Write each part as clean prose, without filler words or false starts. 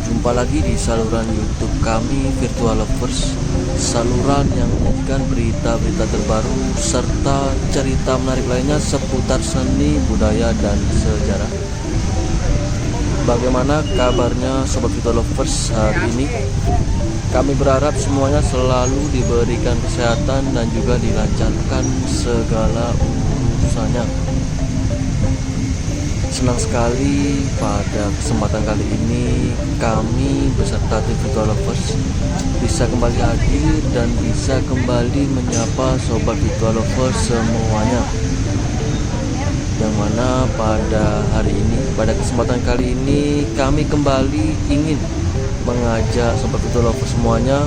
jumpa lagi di saluran YouTube kami, Virtual Lovers, saluran yang menyajikan berita-berita terbaru serta cerita menarik lainnya seputar seni, budaya, dan sejarah. Bagaimana kabarnya Sobat Virtual Lovers hari ini? Kami berharap semuanya selalu diberikan kesehatan dan juga dilancarkan segala urusannya. Senang sekali pada kesempatan kali ini kami beserta tim Virtual Lovers bisa kembali hadir dan bisa kembali menyapa Sobat Virtual Lovers semuanya. Yang mana pada hari ini, pada kesempatan kali ini kami kembali ingin mengajak Sobat Virtual Lovers semuanya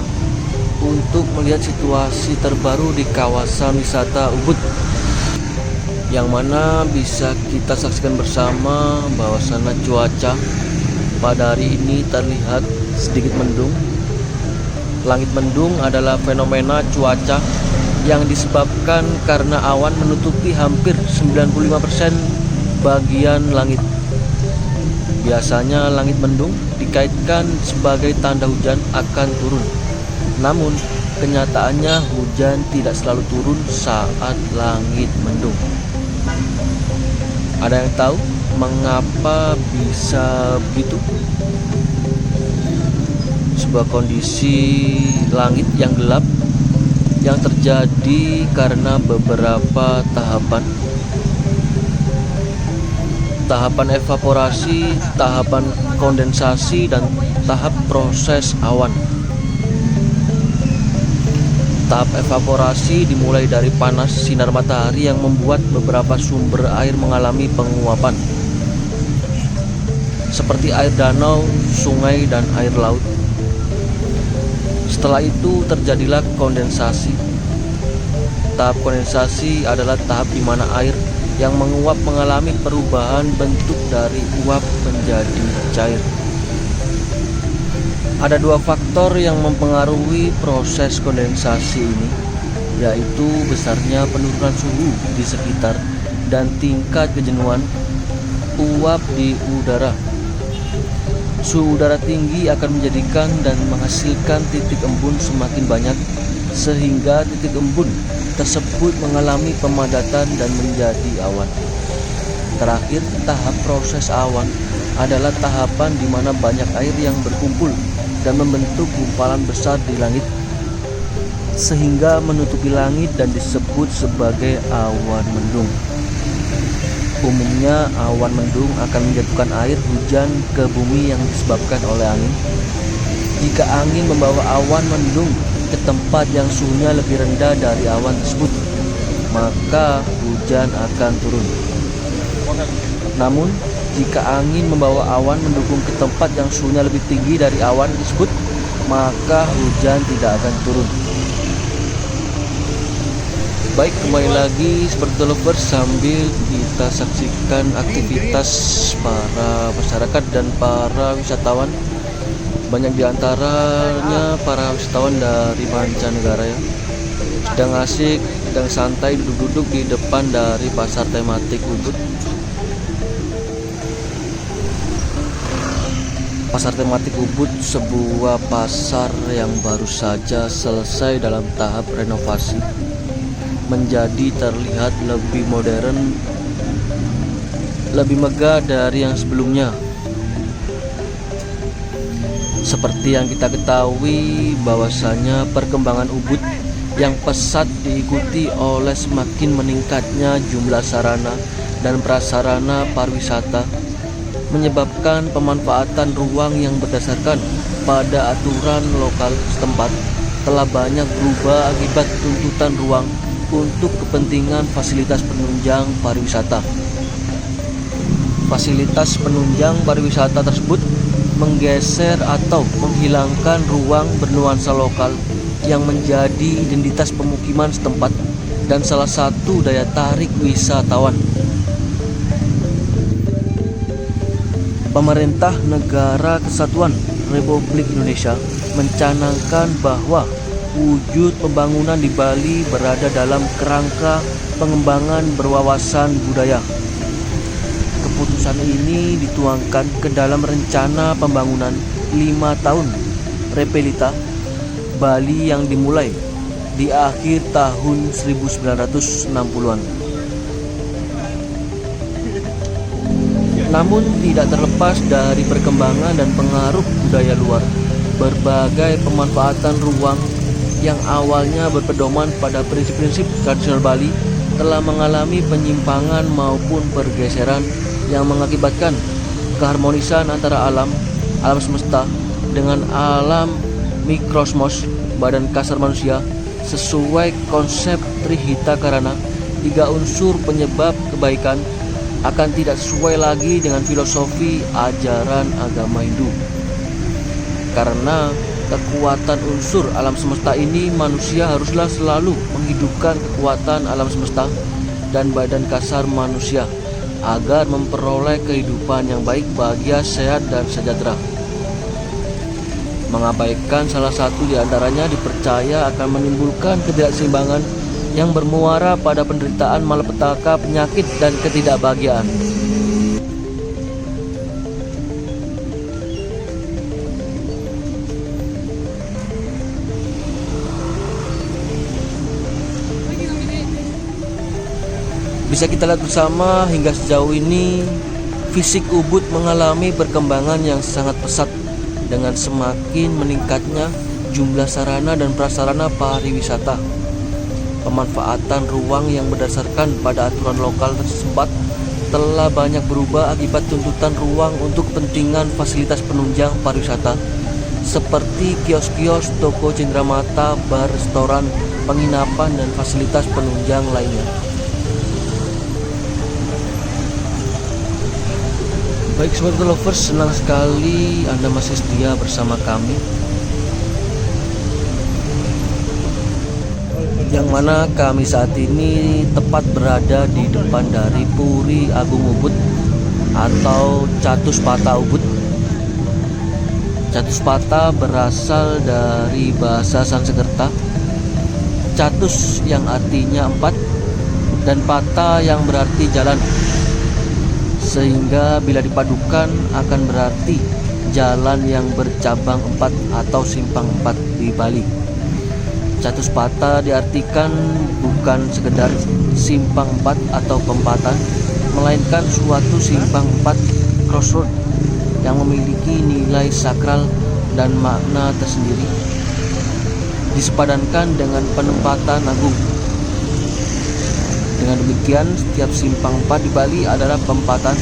untuk melihat situasi terbaru di kawasan wisata Ubud, yang mana bisa kita saksikan bersama bahwasana cuaca pada hari ini terlihat sedikit mendung. Langit mendung adalah fenomena cuaca yang disebabkan karena awan menutupi hampir 95% bagian langit. Biasanya langit mendung dikaitkan sebagai tanda hujan akan turun. Namun kenyataannya hujan tidak selalu turun saat langit mendung. Ada yang tahu mengapa bisa begitu? Sebuah kondisi langit yang gelap yang terjadi karena beberapa tahapan evaporasi, tahapan kondensasi, dan tahap proses awan. Tahap evaporasi dimulai dari panas sinar matahari yang membuat beberapa sumber air mengalami penguapan, seperti air danau, sungai, dan air laut. Setelah itu terjadilah kondensasi. Tahap kondensasi adalah tahap di mana air yang menguap mengalami perubahan bentuk dari uap menjadi cair. Ada dua faktor yang mempengaruhi proses kondensasi ini, yaitu besarnya penurunan suhu di sekitar dan tingkat kejenuhan uap di udara. Suhu udara tinggi akan menjadikan dan menghasilkan titik embun semakin banyak, sehingga titik embun tersebut mengalami pemadatan dan menjadi awan. Terakhir, tahap proses awan adalah tahapan di mana banyak air yang berkumpul dan membentuk gumpalan besar di langit, sehingga menutupi langit dan disebut sebagai awan mendung. Umumnya awan mendung akan menjatuhkan air hujan ke bumi yang disebabkan oleh angin. Jika angin membawa awan mendung ke tempat yang suhunya lebih rendah dari awan tersebut, maka hujan akan turun. Namun, jika angin membawa awan mendukung ke tempat yang suhunya lebih tinggi dari awan tersebut, maka hujan tidak akan turun. Baik, kembali lagi seperti lovers sambil kita saksikan aktivitas para masyarakat dan para wisatawan. Banyak diantaranya para wisatawan dari mancanegara ya, sedang asik, sedang santai duduk-duduk di depan dari pasar tematik Ubud. Pasar tematik Ubud sebuah pasar yang baru saja selesai dalam tahap renovasi, menjadi terlihat lebih modern, lebih megah dari yang sebelumnya. Seperti yang kita ketahui bahwasanya perkembangan Ubud yang pesat diikuti oleh semakin meningkatnya jumlah sarana dan prasarana pariwisata, menyebabkan pemanfaatan ruang yang berdasarkan pada aturan lokal setempat telah banyak berubah akibat tuntutan ruang untuk kepentingan fasilitas penunjang pariwisata. Fasilitas penunjang pariwisata tersebut menggeser atau menghilangkan ruang bernuansa lokal yang menjadi identitas pemukiman setempat dan salah satu daya tarik wisatawan. Pemerintah Negara Kesatuan Republik Indonesia mencanangkan bahwa wujud pembangunan di Bali berada dalam kerangka pengembangan berwawasan budaya. Keputusan ini dituangkan ke dalam rencana pembangunan 5 tahun Repelita Bali yang dimulai di akhir tahun 1960-an. Namun tidak terlepas dari perkembangan dan pengaruh budaya luar, berbagai pemanfaatan ruang yang awalnya berpedoman pada prinsip-prinsip tradisional Bali telah mengalami penyimpangan maupun pergeseran yang mengakibatkan keharmonisan antara alam semesta dengan alam mikrosmos badan kasar manusia sesuai konsep Trihita Karana. 3 unsur penyebab kebaikan akan tidak sesuai lagi dengan filosofi ajaran agama Hindu. Karena kekuatan unsur alam semesta ini, manusia haruslah selalu menghidupkan kekuatan alam semesta dan badan kasar manusia agar memperoleh kehidupan yang baik, bahagia, sehat, dan sejahtera. Mengabaikan salah satu di antaranya dipercaya akan menimbulkan ketidakseimbangan yang bermuara pada penderitaan, malapetaka, penyakit, dan ketidakbahagiaan. Bisa kita lihat bersama hingga sejauh ini fisik Ubud mengalami perkembangan yang sangat pesat dengan semakin meningkatnya jumlah sarana dan prasarana pariwisata. Pemanfaatan ruang yang berdasarkan pada aturan lokal tersebut telah banyak berubah akibat tuntutan ruang untuk kepentingan fasilitas penunjang pariwisata seperti kios-kios, toko cenderamata, bar, restoran, penginapan, dan fasilitas penunjang lainnya. Baik Sobat Lovers, senang sekali Anda masih setia bersama kami, yang mana kami saat ini tepat berada di depan dari Puri Agung Ubud atau Chatuspata Ubud. Chatuspata berasal dari bahasa Sanskerta, Chatus yang artinya 4 dan Pata yang berarti jalan, sehingga bila dipadukan akan berarti jalan yang bercabang 4 atau simpang 4 di Bali. Chatuspata diartikan bukan sekedar simpang 4 atau pempatan, melainkan suatu simpang 4 crossroad yang memiliki nilai sakral dan makna tersendiri, disepadankan dengan penempatan agung. Dengan demikian, setiap simpang 4 di Bali adalah pempatan,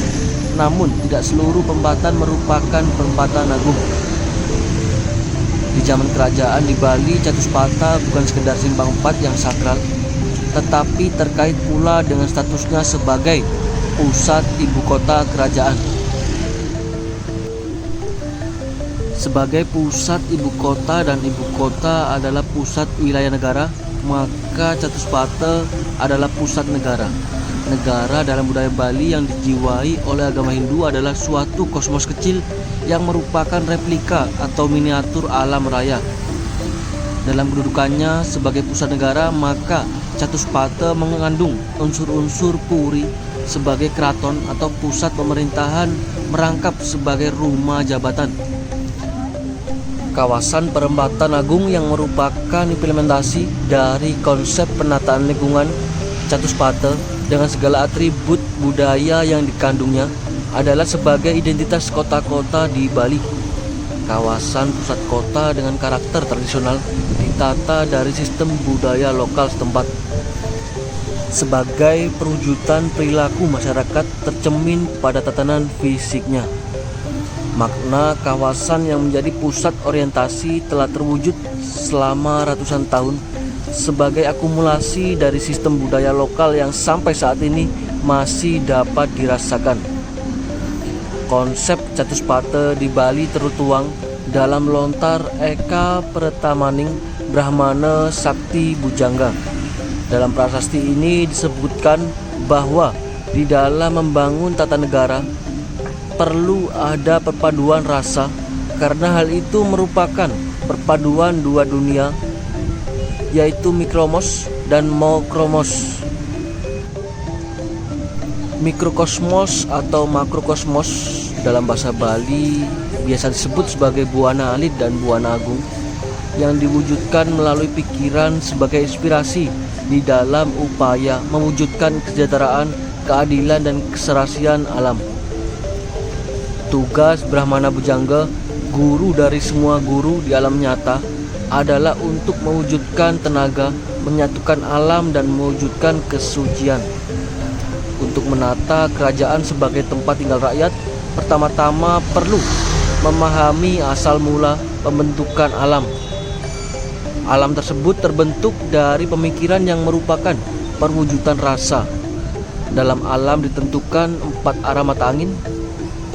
namun tidak seluruh pempatan merupakan pempatan agung. Di zaman kerajaan di Bali, Chatuspata bukan sekedar simpang 4 yang sakral, tetapi terkait pula dengan statusnya sebagai pusat ibu kota kerajaan. Sebagai pusat ibu kota dan ibu kota adalah pusat wilayah negara, maka Chatuspata adalah pusat negara. Negara dalam budaya Bali yang dijiwai oleh agama Hindu adalah suatu kosmos kecil yang merupakan replika atau miniatur alam raya. Dalam kedudukannya sebagai pusat negara, maka Chatuspata mengandung unsur-unsur Puri sebagai keraton atau pusat pemerintahan merangkap sebagai rumah jabatan. Kawasan perempatan agung yang merupakan implementasi dari konsep penataan lingkungan Chatuspata dengan segala atribut budaya yang dikandungnya adalah sebagai identitas kota-kota di Bali. Kawasan pusat kota dengan karakter tradisional ditata dari sistem budaya lokal setempat sebagai perwujudan perilaku masyarakat tercermin pada tatanan fisiknya. Makna kawasan yang menjadi pusat orientasi telah terwujud selama ratusan tahun sebagai akumulasi dari sistem budaya lokal yang sampai saat ini masih dapat dirasakan. Konsep Chatuspata di Bali tertuang dalam lontar Eka Pertamaning Brahmana Sakti Bujangga. Dalam prasasti ini disebutkan bahwa di dalam membangun tata negara perlu ada perpaduan rasa, karena hal itu merupakan perpaduan dua dunia, yaitu mikromos dan mokromos. Mikrokosmos atau makrokosmos dalam bahasa Bali biasa disebut sebagai Buana Alit dan Buana Agung, yang diwujudkan melalui pikiran sebagai inspirasi di dalam upaya mewujudkan kesejahteraan, keadilan, dan keserasian alam. Tugas Brahmana Bujangga, guru dari semua guru di alam nyata, adalah untuk mewujudkan tenaga, menyatukan alam, dan mewujudkan kesucian. Untuk menata kerajaan sebagai tempat tinggal rakyat, pertama-tama perlu memahami asal mula pembentukan alam. Alam tersebut terbentuk dari pemikiran yang merupakan perwujudan rasa. Dalam alam ditentukan 4 arah mata angin,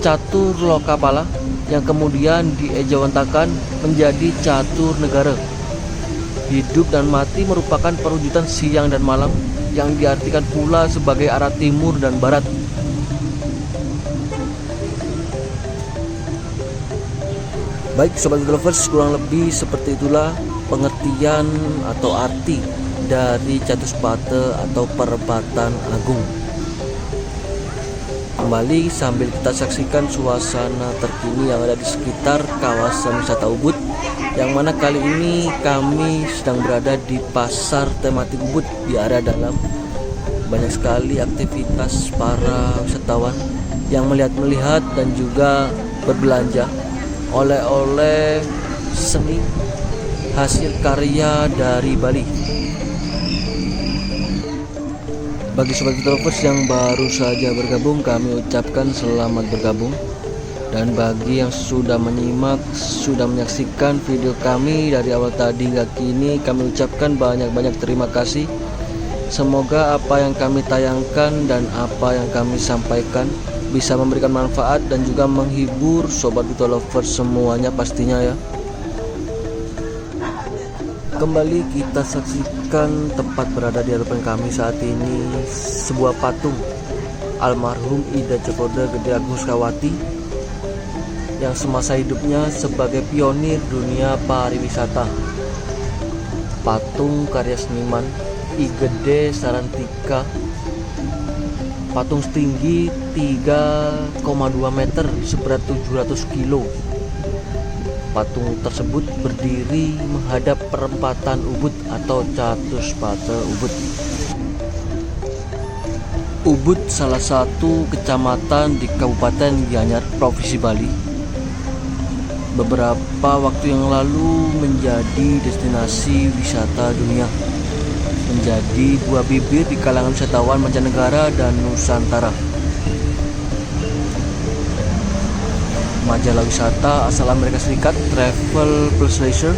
catur lokapala, yang kemudian diejawantakan menjadi catur negara. Hidup dan mati merupakan perwujudan siang dan malam, yang diartikan pula sebagai arah timur dan barat. Baik Sobat Lovers, kurang lebih seperti itulah pengertian atau arti dari Chatuspata atau perempatan agung. Kembali sambil kita saksikan suasana terkini yang ada di sekitar kawasan wisata Ubud, yang mana kali ini kami sedang berada di pasar tematik Ubud di area dalam. Banyak sekali aktivitas para wisatawan yang melihat dan juga berbelanja oleh-oleh seni hasil karya dari Bali. Bagi Sobat Lovers yang baru saja bergabung, kami ucapkan selamat bergabung. Dan bagi yang sudah menyimak, sudah menyaksikan video kami dari awal tadi hingga kini, kami ucapkan banyak-banyak terima kasih. Semoga apa yang kami tayangkan dan apa yang kami sampaikan bisa memberikan manfaat dan juga menghibur Sobat Lovers semuanya pastinya ya. Kembali kita saksikan tempat berada di hadapan kami saat ini, sebuah patung almarhum Ida Cokoda Gede Agung Sukawati yang semasa hidupnya sebagai pionir dunia pariwisata. Patung karya seniman I Gede Sarantika, patung setinggi 3,2 meter seberat 700 kilo. Patung tersebut berdiri menghadap perempatan Ubud atau Chatuspata Ubud. Ubud salah satu kecamatan di Kabupaten Gianyar, Provinsi Bali. Beberapa waktu yang lalu menjadi destinasi wisata dunia, menjadi buah bibir di kalangan wisatawan mancanegara dan Nusantara. Majalah wisata asal Amerika Serikat Travel Plus Leisure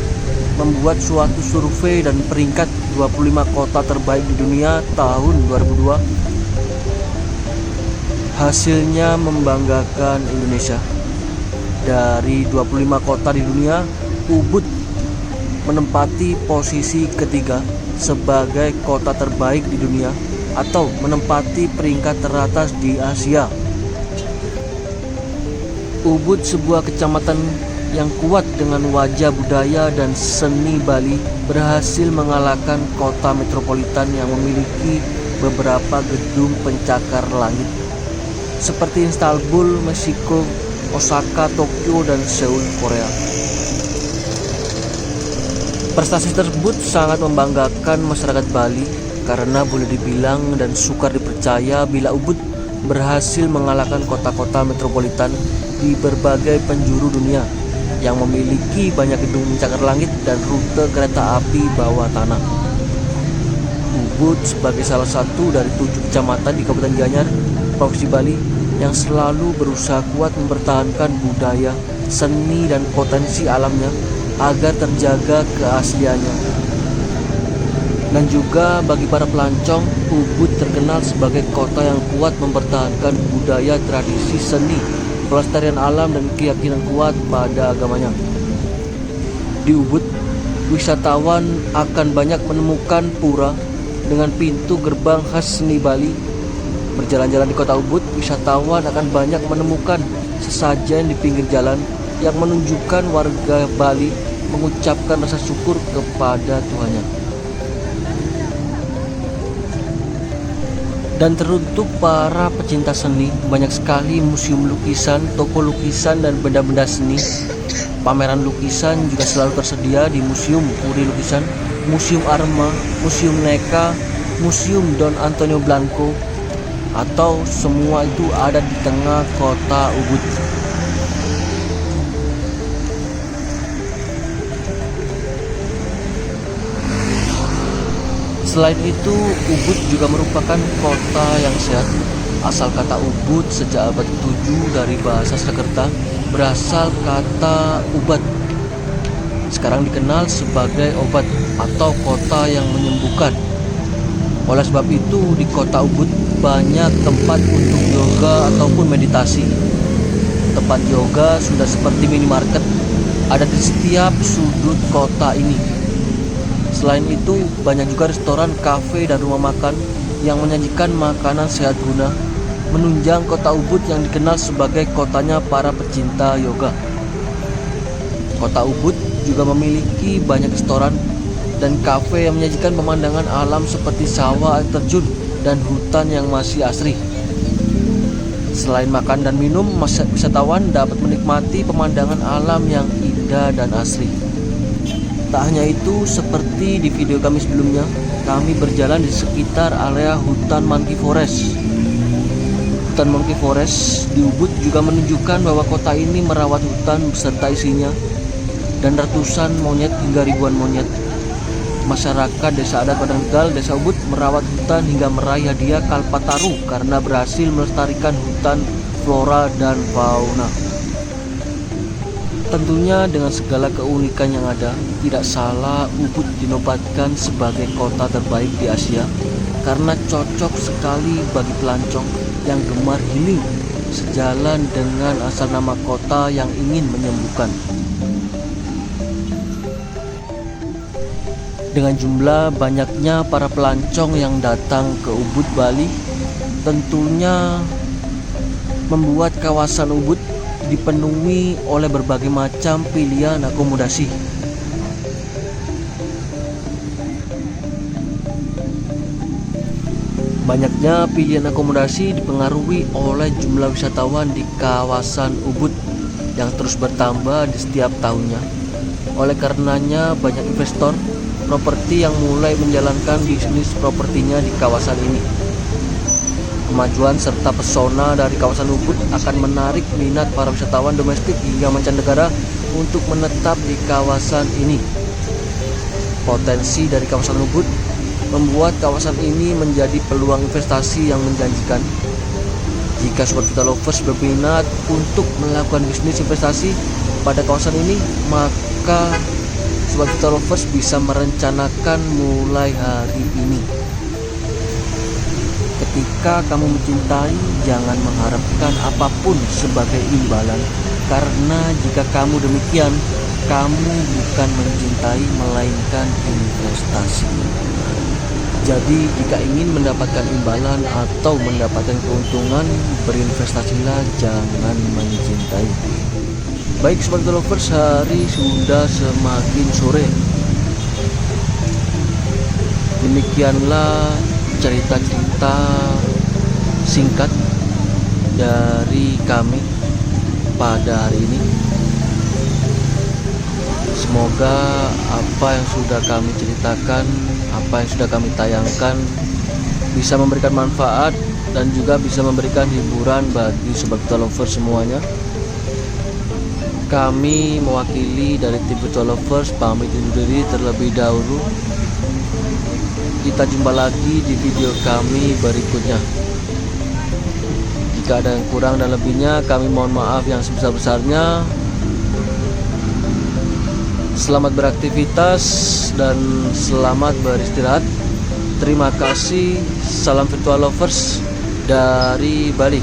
membuat suatu survei dan peringkat 25 kota terbaik di dunia tahun 2002. Hasilnya membanggakan Indonesia. Dari 25 kota di dunia, Ubud menempati posisi ketiga sebagai kota terbaik di dunia atau menempati peringkat teratas di Asia. Ubud, sebuah kecamatan yang kuat dengan wajah budaya dan seni Bali, berhasil mengalahkan kota metropolitan yang memiliki beberapa gedung pencakar langit seperti Istanbul, Meksiko, Osaka, Tokyo, dan Seoul, Korea. Prestasi tersebut sangat membanggakan masyarakat Bali karena boleh dibilang dan sukar dipercaya bila Ubud berhasil mengalahkan kota-kota metropolitan di berbagai penjuru dunia yang memiliki banyak gedung pencakar langit dan rute kereta api bawah tanah. Ubud sebagai salah satu dari 7 kecamatan di Kabupaten Gianyar, Provinsi Bali, yang selalu berusaha kuat mempertahankan budaya, seni, dan potensi alamnya agar terjaga keasliannya. Dan juga bagi para pelancong, Ubud terkenal sebagai kota yang kuat mempertahankan budaya, tradisi, seni, pelestarian alam, dan keyakinan kuat pada agamanya. Di Ubud, wisatawan akan banyak menemukan pura dengan pintu gerbang khas seni Bali. Berjalan-jalan di kota Ubud, wisatawan akan banyak menemukan sesajen di pinggir jalan yang menunjukkan warga Bali mengucapkan rasa syukur kepada Tuhannya. Dan teruntuk para pecinta seni, banyak sekali museum lukisan, toko lukisan, dan benda-benda seni. Pameran lukisan juga selalu tersedia di Museum Puri Lukisan, Museum Arma, Museum Neka, Museum Don Antonio Blanco, atau semua itu ada di tengah kota Ubud. Selain itu, Ubud juga merupakan kota yang sehat. Asal kata Ubud sejak abad ke-7 dari bahasa Sanskerta berasal kata ubat. Sekarang dikenal sebagai obat atau kota yang menyembuhkan. Oleh sebab itu, di kota Ubud banyak tempat untuk yoga ataupun meditasi. Tempat yoga sudah seperti minimarket, ada di setiap sudut kota ini. Selain itu, banyak juga restoran, kafe, dan rumah makan yang menyajikan makanan sehat guna, menunjang kota Ubud yang dikenal sebagai kotanya para pecinta yoga. Kota Ubud juga memiliki banyak restoran dan kafe yang menyajikan pemandangan alam seperti sawah, air terjun, dan hutan yang masih asri. Selain makan dan minum, wisatawan dapat menikmati pemandangan alam yang indah dan asri. Tak hanya itu, seperti di video kami sebelumnya, kami berjalan di sekitar area hutan Monkey Forest. Hutan Monkey Forest di Ubud juga menunjukkan bahwa kota ini merawat hutan beserta isinya dan ratusan monyet hingga ribuan monyet. Masyarakat Desa Adat Padang Tegal, Desa Ubud merawat hutan hingga meraih hadiah Kalpataru karena berhasil melestarikan hutan, flora, dan fauna. Tentunya dengan segala keunikan yang ada, tidak salah Ubud dinobatkan sebagai kota terbaik di Asia karena cocok sekali bagi pelancong yang gemar healing, sejalan dengan asal nama kota yang ingin menyembuhkan. Dengan jumlah banyaknya para pelancong yang datang ke Ubud, Bali, tentunya membuat kawasan Ubud dipenuhi oleh berbagai macam pilihan akomodasi. Banyaknya pilihan akomodasi dipengaruhi oleh jumlah wisatawan di kawasan Ubud yang terus bertambah di setiap tahunnya. Oleh karenanya, banyak investor properti yang mulai menjalankan bisnis propertinya di kawasan ini. Kemajuan serta pesona dari kawasan Ubud akan menarik minat para wisatawan domestik hingga mancanegara untuk menetap di kawasan ini. Potensi dari kawasan Ubud membuat kawasan ini menjadi peluang investasi yang menjanjikan. Jika Sobat Vita Lovers berminat untuk melakukan bisnis investasi pada kawasan ini, maka Sobat Vita Lovers bisa merencanakan mulai hari ini. Ketika kamu mencintai, jangan mengharapkan apapun sebagai imbalan, karena jika kamu demikian, kamu bukan mencintai melainkan investasi. Jadi jika ingin mendapatkan imbalan atau mendapatkan keuntungan, berinvestasilah, jangan mencintai. Baik Sobat Vita Lovers, hari sudah semakin sore. Demikianlah cerita-cerita singkat dari kami pada hari ini. Semoga apa yang sudah kami ceritakan, apa yang sudah kami tayangkan bisa memberikan manfaat dan juga bisa memberikan hiburan bagi Sobat Vita Lovers semuanya. Kami mewakili dari tim Vita Lovers pamit undur diri terlebih dahulu. Kita jumpa lagi di video kami berikutnya. Jika ada yang kurang dan lebihnya, kami mohon maaf yang sebesar-besarnya. Selamat beraktivitas dan selamat beristirahat. Terima kasih. Salam Virtual Lovers dari Bali.